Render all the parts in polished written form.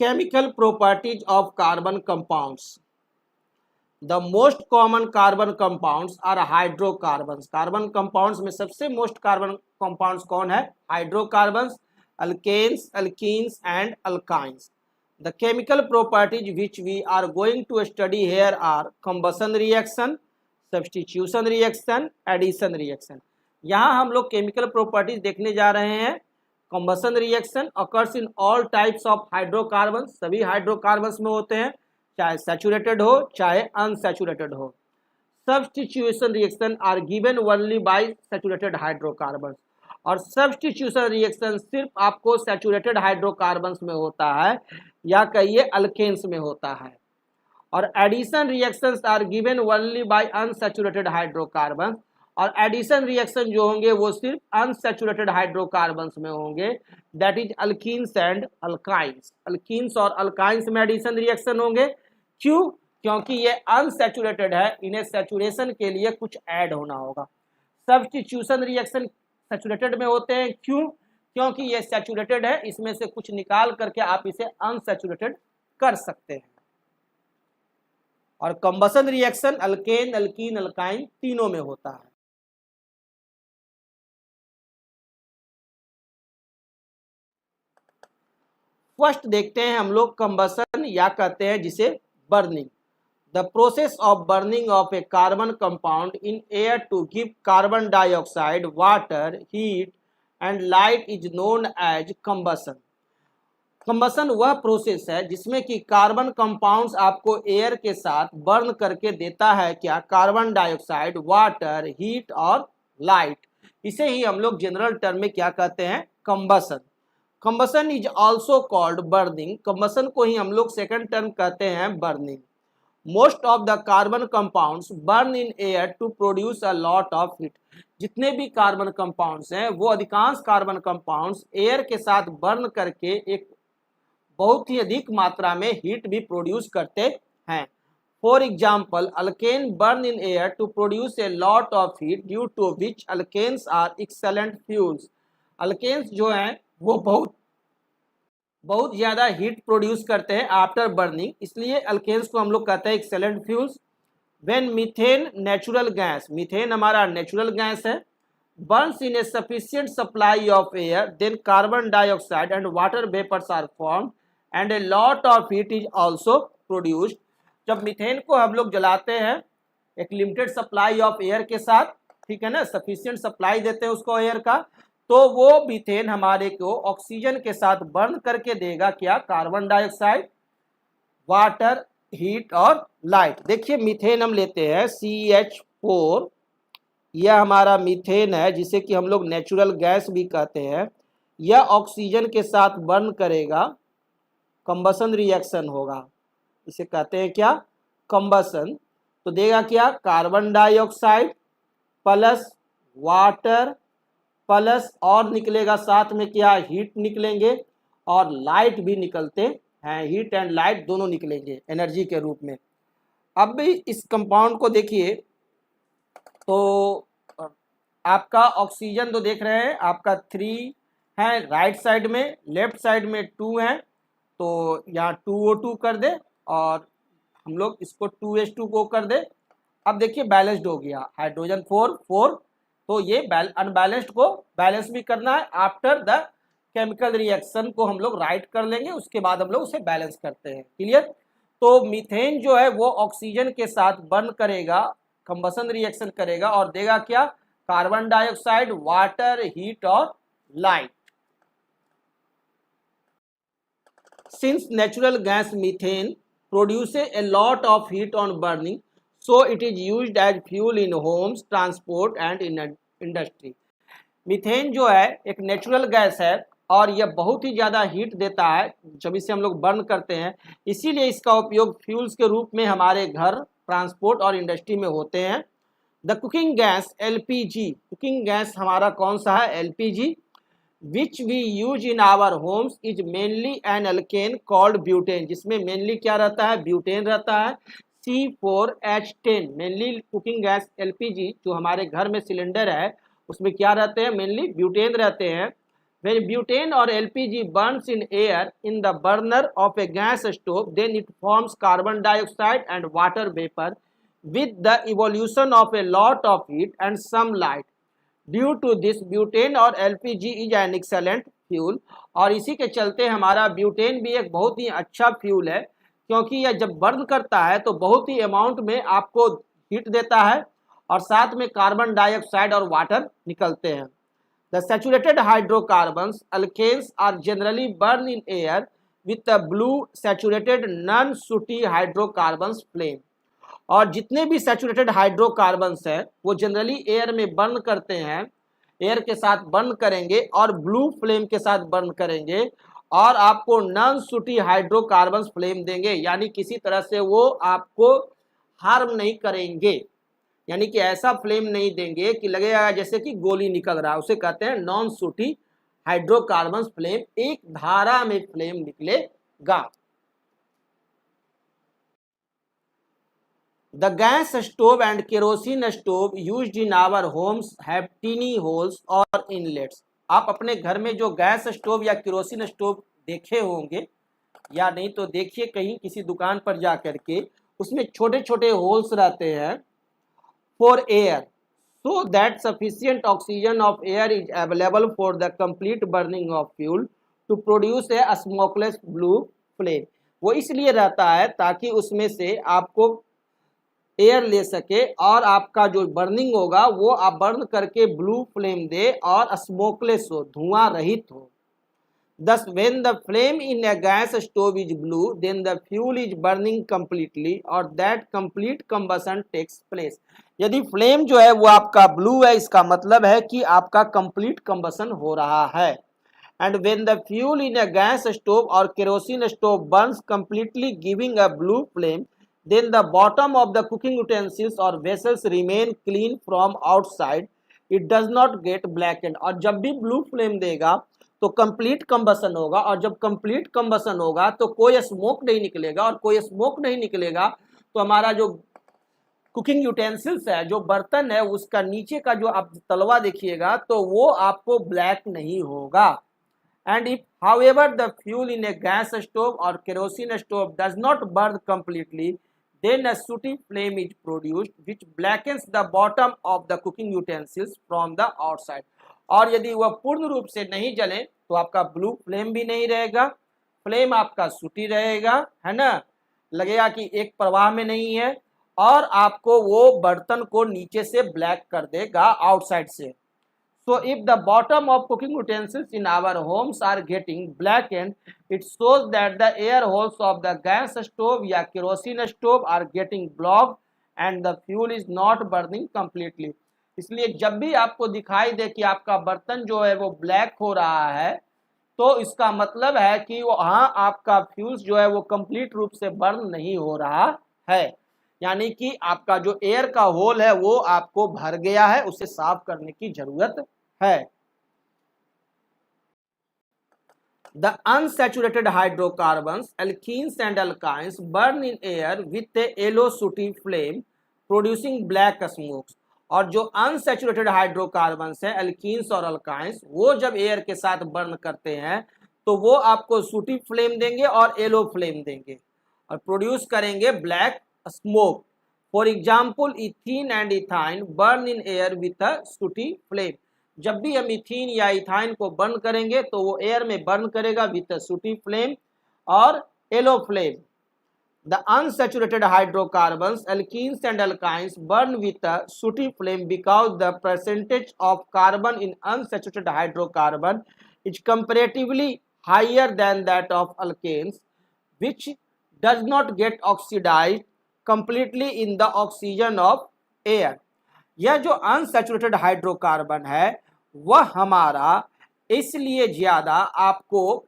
Chemical properties of carbon compounds. The most common carbon compounds are hydrocarbons. Carbon compounds में सबसे most carbon compounds कौन है? Hydrocarbons, alkanes, alkenes and alkynes. The chemical properties which we are going to study here are combustion reaction, substitution reaction, addition reaction. यहाँ हम लोग chemical properties देखने जा रहे हैं. Combustion reaction occurs in all types of hydrocarbons. सभी hydrocarbons में होते हैं, चाहे सैचुरेटेड हो चाहे अनसैचुरेटेड हो. Substitution reaction are given only by saturated hydrocarbons. और सब्स्टिट्यूशन रिएक्शन सिर्फ आपको सैचुरेटेड हाइड्रोकार्बन्स में होता है या कहिए अल्केन्स में होता है. और addition reactions are given only by unsaturated hydrocarbons. और एडिशन रिएक्शन जो होंगे वो सिर्फ अनसैचुरेटेड हाइड्रोकार्बन्स में होंगे, that is alkenes and alkynes. Alkenes और अल्काइंस में एडिशन रिएक्शन होंगे. क्यों? क्योंकि ये अनसैचुरेटेड है, इन्हें सैचुरेशन के लिए कुछ ऐड होना होगा. सब्स्टिट्यूशन रिएक्शन सैचुरेटेड में होते हैं. क्यों? क्योंकि ये सैचुरेटेड है, इसमें से कुछ निकाल करके आप इसे अनसैचुरेटेड कर सकते हैं. और combustion reaction alkane, alkyne, alkyne तीनों में होता है. फर्स्ट देखते हैं हम लोग कंबशन या कहते हैं जिसे burning. The process of burning of a carbon compound in air to give carbon dioxide, water, heat and light is known as combustion. Combustion वह प्रोसेस है जिसमें कि कार्बन कंपाउंड्स आपको एयर के साथ बर्न करके देता है क्या? कार्बन डाइऑक्साइड, वाटर, हीट और लाइट. इसे ही हम लोग जनरल टर्म में क्या कहते हैं? Combustion. Combustion is also called burning. Combustion को ही हम लोग सेकंड टर्म कहते हैं burning. Most of the carbon compounds burn in air to produce a lot of heat. जितने भी कार्बन कंपाउंड्स हैं वो अधिकांश कार्बन कंपाउंड्स एयर के साथ बर्न करके एक बहुत ही अधिक मात्रा में हीट भी प्रोड्यूस करते हैं. For example alkane burn in air to produce a lot of heat due to which alkanes are excellent fuels. Alkanes जो हैं वो बहुत ज़्यादा हीट प्रोड्यूस करते हैं आफ्टर बर्निंग, इसलिए अल्केन्स को हम लोग कहते हैं excellent fuels. When methane natural gas, methane हमारा नेचुरल गैस है, burns in a sufficient supply of air, then carbon dioxide and water vapours are formed and a lot of heat is also produced. जब methane को हम लोग जलाते हैं एक limited supply of air के साथ, ठीक है ना, सफिशिएंट सप्लाई देते हैं उसको एयर का, तो वो मीथेन हमारे को ऑक्सीजन के साथ बर्न करके देगा क्या? कार्बन डाइऑक्साइड, वाटर, हीट और लाइट. देखिए मीथेन हम लेते हैं CH4, यह हमारा मीथेन है जिसे कि हम लोग नेचुरल गैस भी कहते हैं. यह ऑक्सीजन के साथ बर्न करेगा, कंबशन रिएक्शन होगा, इसे कहते हैं क्या? कंबशन. तो देगा क्या? Carbon dioxide plus water plus और निकलेगा साथ में क्या? हीट निकलेंगे और लाइट भी निकलते हैं. हीट एंड लाइट दोनों निकलेंगे एनर्जी के रूप में. अब भी इस कंपाउंड को देखिए तो आपका ऑक्सीजन तो देख रहे हैं आपका 3 है राइट साइड में, लेफ्ट साइड में 2 है, तो यहाँ 2O2 कर दे और हम लोग इसको 2H2 को कर दे. अब देखिए बैलेंस्ड हो गया, हाइड्रोजन 4, तो ये अनबैलेंस्ड को बैलेंस भी करना है. आफ्टर द केमिकल रिएक्शन को हम लोग राइट कर लेंगे, उसके बाद हम लोग उसे बैलेंस करते हैं. क्लियर? तो मीथेन जो है वो ऑक्सीजन के साथ बर्न करेगा, कंबशन रिएक्शन करेगा और देगा क्या? कार्बन डाइऑक्साइड, वाटर, हीट और light. Since natural gas methane produces A lot of heat on burning, so it is used as fuel in homes, transport and in industry. Methane जो है एक natural gas है और यह बहुत ही ज़्यादा heat देता है जब इसे हम लोग बर्न करते हैं, इसीलिए इसका उपयोग फ्यूल्स के रूप में हमारे घर, ट्रांसपोर्ट और इंडस्ट्री में होते हैं. The cooking gas LPG, cooking gas हमारा कौन सा है? LPG, which we use in our homes is mainly an alkane called butane, जिसमें मेनली क्या रहता है? ब्यूटेन रहता है. C4H10 mainly cooking gas LPG जो हमारे घर में सिलेंडर है उसमें क्या रहते हैं? मेनली ब्यूटेन रहते हैं. When butane or LPG burns in air in the burner of a gas stove, then it forms carbon dioxide and water vapor with the evolution of a lot of heat and some light. Due to this, butane और LPG is an excellent fuel. और इसी के चलते हमारा butane भी एक बहुत ही अच्छा फ्यूल है, क्योंकि यह जब बर्न करता है तो बहुत ही अमाउंट में आपको हीट देता है और साथ में कार्बन डाइऑक्साइड और वाटर निकलते हैं. The saturated hydrocarbons, alkanes, are generally burned in air with a blue saturated non-sooty hydrocarbons flame. और जितने भी सैचुरेटेड हाइड्रोकार्बन्स हैं वो जनरली एयर में बर्न करते हैं, एयर के साथ बर्न करेंगे और ब्लू फ्लेम के साथ बर्न करेंगे और आपको नॉन सूटी हाइड्रोकार्बन्स फ्लेम देंगे, यानी किसी तरह से वो आपको हार्म नहीं करेंगे, यानी कि ऐसा फ्लेम नहीं देंगे कि लगेगा जैसे कि गोली निकल रहा है, उसे कहते हैं नॉन सूटी हाइड्रोकार्बन्स फ्लेम. एक धारा में फ्लेम निकलेगा. The gas stove and kerosene stove used in our homes have teeny holes or inlets. आप अपने घर में जो गैस स्टोव या केरोसिन स्टोव देखे होंगे या नहीं तो देखिए कहीं किसी दुकान पर जा करके, उसमें छोटे छोटे होल्स रहते हैं for air, so that sufficient oxygen of air is available for the complete burning of fuel to produce a smokeless blue flame. वो इसलिए रहता है ताकि उसमें से आपको एयर ले सके और आपका जो बर्निंग होगा वो आप बर्न करके ब्लू फ्लेम दे और स्मोकलेस हो, धुआं रहित हो. Thus, when the flame in a gas stove is blue, then the fuel is burning completely or that complete combustion takes place. यदि फ्लेम जो है वो आपका ब्लू है, इसका मतलब है कि आपका कंप्लीट कंबसन हो रहा है. And when the fuel in a gas stove or kerosene stove burns completely, giving a blue flame, then the bottom of the cooking utensils or vessels remain clean from outside. It does not get blackened. और जब भी blue flame देगा तो complete combustion होगा, और जब complete combustion होगा तो कोई स्मोक नहीं निकलेगा, और कोई स्मोक नहीं निकलेगा तो हमारा जो कुकिंग यूटेंसिल्स है, जो बर्तन है, उसका नीचे का जो आप तलवा देखिएगा तो वो आपको ब्लैक नहीं होगा. And if however the fuel in a gas stove or kerosene stove does not burn completely, then a sooty flame is produced which blackens the bottom of the cooking utensils from the outside. और यदि वह पूर्ण रूप से नहीं जले तो आपका ब्लू फ्लेम भी नहीं रहेगा, फ्लेम आपका सूटी रहेगा, है ना, लगेगा कि एक प्रवाह में नहीं है और आपको वो बर्तन को नीचे से ब्लैक कर देगा आउटसाइड से. So if the bottom of cooking utensils in our homes are getting blackened, it shows that the air holes of the gas stove या kerosene stove are getting blocked and the fuel is not burning completely. इसलिए जब भी आपको दिखाई दे कि आपका बर्तन जो है वो ब्लैक हो रहा है तो इसका मतलब है कि वहाँ आपका फ्यूज जो है वो कंप्लीट रूप से बर्न नहीं हो रहा है, यानी कि आपका जो एयर का होल है वो आपको भर गया है, उसे साफ करने की जरूरत है. The unsaturated hydrocarbons, alkenes and alkynes burn in air with a yellow sooty flame producing black smokes. और जो अनसैचुरेटेड हाइड्रोकार्बन्स हैं, एल्कीन्स और अल्काइंस, वो जब एयर के साथ बर्न करते हैं तो वो आपको सूटी फ्लेम देंगे और येलो फ्लेम देंगे और प्रोड्यूस करेंगे black smoke. For example, ethene and ethyne burn in air with a सूटी फ्लेम. जब भी हम इथीन या इथाइन को बर्न करेंगे तो वो एयर में बर्न करेगा विथ अ सूटी फ्लेम और yellow flame. The unsaturated hydrocarbons, alkenes and alkynes burn with a sooty flame because the percentage of carbon in unsaturated hydrocarbon is comparatively higher than that of alkanes, which does not get oxidized completely in the oxygen of air. यह जो unsaturated hydrocarbon है वह हमारा इसलिए ज़्यादा आपको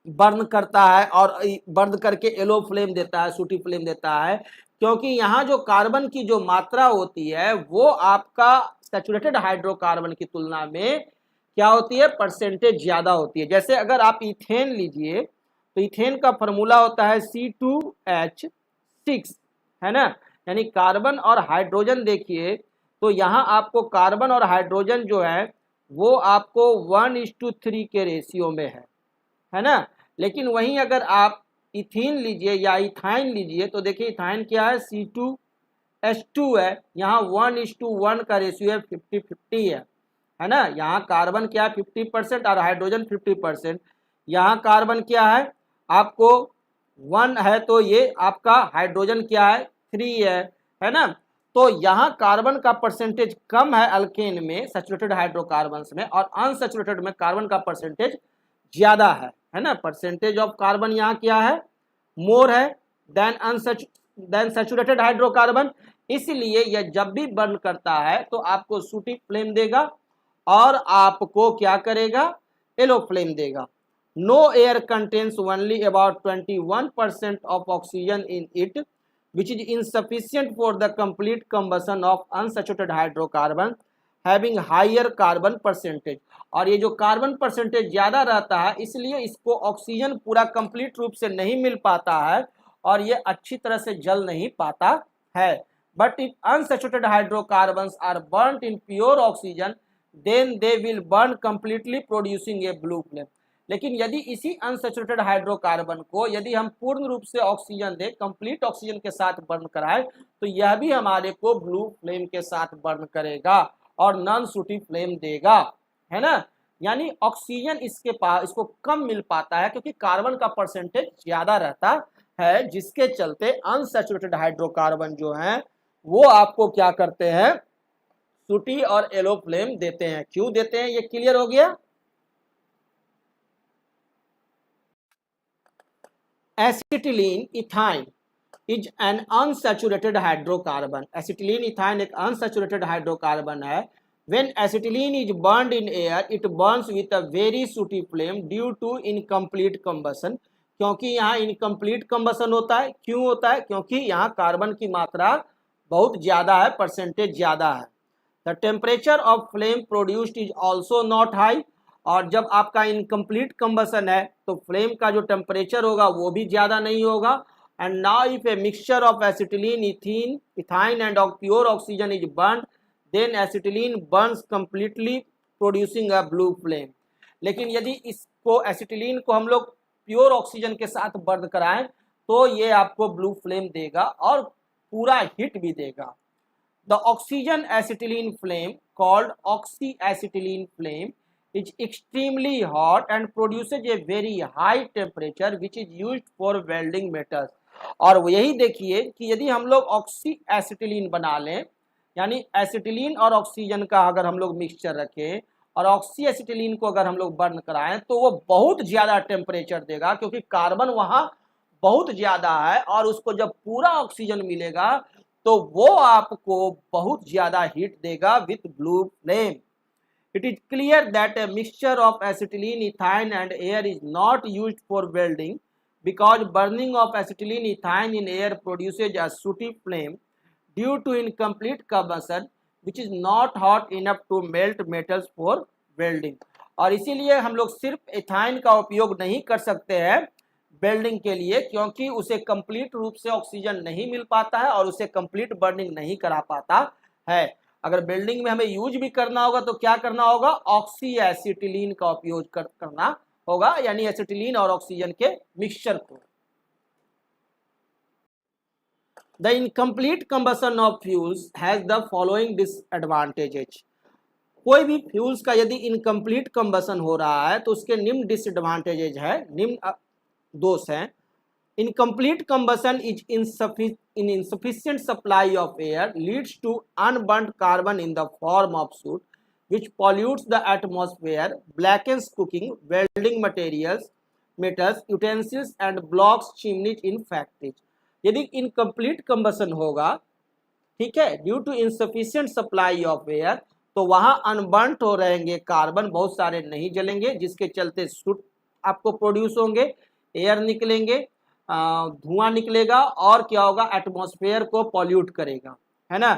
burn करता है और बर्न करके येलो फ्लेम देता है, सूटी फ्लेम देता है, क्योंकि यहाँ जो कार्बन की जो मात्रा होती है वो आपका सैचुरेटेड हाइड्रोकार्बन की तुलना में क्या होती है, परसेंटेज ज़्यादा होती है. जैसे अगर आप इथेन लीजिए तो इथेन का फॉर्मूला होता है C2H6, है ना, यानी कार्बन और हाइड्रोजन देखिए तो यहाँ आपको कार्बन और हाइड्रोजन जो है वो आपको 1:3 के रेशियो में है ना। लेकिन वहीं अगर आप इथीन लीजिए या इथाइन लीजिए तो देखिए इथाइन क्या है, C2H2 है, यहाँ 1:1 का रेशियो है, 50-50 है ना। यहाँ कार्बन क्या है 50% और हाइड्रोजन 50%। यहाँ कार्बन क्या है आपको 1 है तो ये आपका हाइड्रोजन क्या है 3 है ना। तो यहाँ कार्बन का परसेंटेज कम है अल्केन में, सैचुरेटेड हाइड्रोकार्बन्स में, और अनसैचुरेटेड में कार्बन का परसेंटेज ज्यादा है ना। परसेंटेज ऑफ कार्बन यहाँ क्या है, मोर है देन सैचुरेटेड हाइड्रोकार्बन। इसलिए यह जब भी बर्न करता है तो आपको सूटी फ्लेम देगा और आपको क्या करेगा, येलो फ्लेम देगा। No air contains only about 21% of oxygen in it which is insufficient for the complete combustion of unsaturated hydrocarbon having higher carbon percentage। और ये जो कार्बन परसेंटेज ज्यादा रहता है इसलिए इसको ऑक्सीजन पूरा कंप्लीट रूप से नहीं मिल पाता है और ये अच्छी तरह से जल नहीं पाता है। But if unsaturated hydrocarbons are burned in pure oxygen then they will burn completely producing a blue flame. लेकिन यदि इसी अनसैचुरेटेड हाइड्रोकार्बन को यदि हम पूर्ण रूप से ऑक्सीजन दें, कंप्लीट ऑक्सीजन के साथ बर्न कराएं, तो यह भी हमारे को ब्लू फ्लेम के साथ बर्न करेगा और नॉन सूटी फ्लेम देगा, है ना। यानी ऑक्सीजन इसके पास इसको कम मिल पाता है क्योंकि कार्बन का परसेंटेज ज्यादा रहता है, जिसके चलते अनसैचुरेटेड हाइड्रोकार्बन जो है वो आपको क्या करते हैं, सूटी और येलो फ्लेम देते हैं। क्यों देते हैं ये क्लियर हो गया। Acetylene ethyne is an unsaturated hydrocarbon. Acetylene ethyne एक अनसैचुरेटेड हाइड्रोकार्बन है। When acetylene is burned in air it burns with a very sooty flame due to incomplete combustion. क्योंकि यहाँ इनकम्प्लीट कंबसन होता है। क्यों होता है, क्योंकि यहाँ कार्बन की मात्रा बहुत ज्यादा है, परसेंटेज ज्यादा है। The temperature of flame produced is also not high. और जब आपका इनकम्प्लीट कंबसन है तो फ्लेम का जो टेम्परेचर होगा वो भी ज्यादा नहीं होगा। And now if a mixture of acetylene ethyne and pure oxygen is burned then acetylene burns completely producing a blue flame. लेकिन यदि इसको एसिटिलीन को हम लोग प्योर ऑक्सीजन के साथ बर्न कराएं तो ये आपको ब्लू फ्लेम देगा और पूरा हिट भी देगा। The oxygen acetylene flame called oxyacetylene flame is extremely hot and produces a very high temperature which is used for welding metals। और यही देखिए कि यदि हम लोग ऑक्सी एसिटिलीन बना लें, यानी एसिटिलीन और ऑक्सीजन का अगर हम लोग मिक्सचर रखें और ऑक्सी एसिटिलीन को अगर हम लोग बर्न कराएं तो वो बहुत ज्यादा टेम्परेचर देगा क्योंकि कार्बन वहां बहुत ज्यादा है और उसको जब पूरा ऑक्सीजन मिलेगा तो वो आपको बहुत ज्यादा हीट देगा with blue flame. It is clear that a mixture of acetylene, ethane and air is not used for welding because burning of acetylene, ethane in air produces a sooty flame due to incomplete combustion which is not hot enough to melt metals for welding। और इसीलिए हम लोग सिर्फ ethyne का उपयोग नहीं कर सकते हैं वेल्डिंग के लिए क्योंकि उसे कंप्लीट रूप से ऑक्सीजन नहीं मिल पाता है और उसे कंप्लीट बर्निंग नहीं करा पाता है। अगर वेल्डिंग में हमें यूज भी करना होगा तो क्या करना होगा, ऑक्सी एसिटिलीन का उपयोग करना होगा, यानी एसिटिलीन और ऑक्सीजन के मिक्सचर को। The incomplete combustion of fuels has the following disadvantages. कोई भी फ्यूल्स का यदि इनकम्प्लीट कंबसन हो रहा है तो उसके निम्न डिसएडवांटेजेस है, निम्न दोष हैं। Incomplete combustion is insufficient supply of air leads to unburnt carbon in the form of soot, which pollutes the atmosphere, blackens cooking, welding metals, utensils, and blocks chimneys in factories। यदि incomplete combustion होगा, ठीक है, due to insufficient supply of air, तो वहां अनबर्न्ट हो रहेंगे carbon, बहुत सारे नहीं जलेंगे जिसके चलते सूट आपको प्रोड्यूस होंगे, एयर निकलेंगे, धुआं निकलेगा और क्या होगा, एटमॉस्फेयर को पॉल्यूट करेगा, है ना।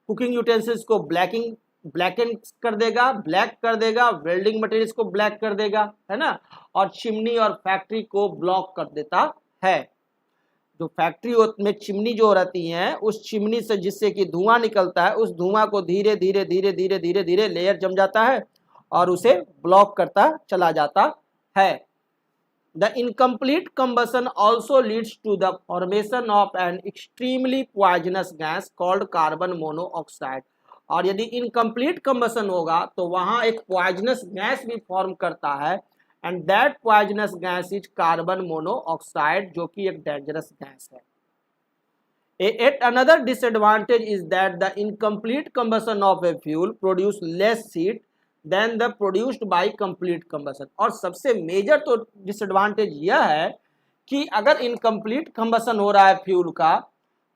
कुकिंग यूटेंसिल्स को ब्लैकन कर देगा, ब्लैक कर देगा, वेल्डिंग मटेरियल्स को ब्लैक कर देगा, है ना, और चिमनी और फैक्ट्री को ब्लॉक कर देता है। जो फैक्ट्री में चिमनी जो रहती है उस चिमनी से जिससे कि धुआं निकलता है उस धुआं को धीरे धीरे धीरे धीरे धीरे धीरे लेयर जम जाता है और उसे ब्लॉक करता चला जाता है। The incomplete combustion also leads to the formation of an extremely poisonous gas called carbon monoxide। और यदि इनकम्प्लीट कंबसन होगा तो वहां एक पॉइजनस गैस भी फॉर्म करता है, and that poisonous gas is carbon monoxide, जो कि एक डेंजरस गैस है। Yet another disadvantage is that the incomplete combustion of a fuel produce less heat than the produced by complete combustion। और सबसे major तो disadvantage यह है कि अगर इनकम्प्लीट कंबसन हो रहा है फ्यूल का,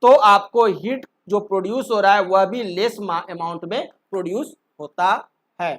तो आपको हीट जो प्रोड्यूस हो रहा है वह भी लेस अमाउंट में प्रोड्यूस होता है।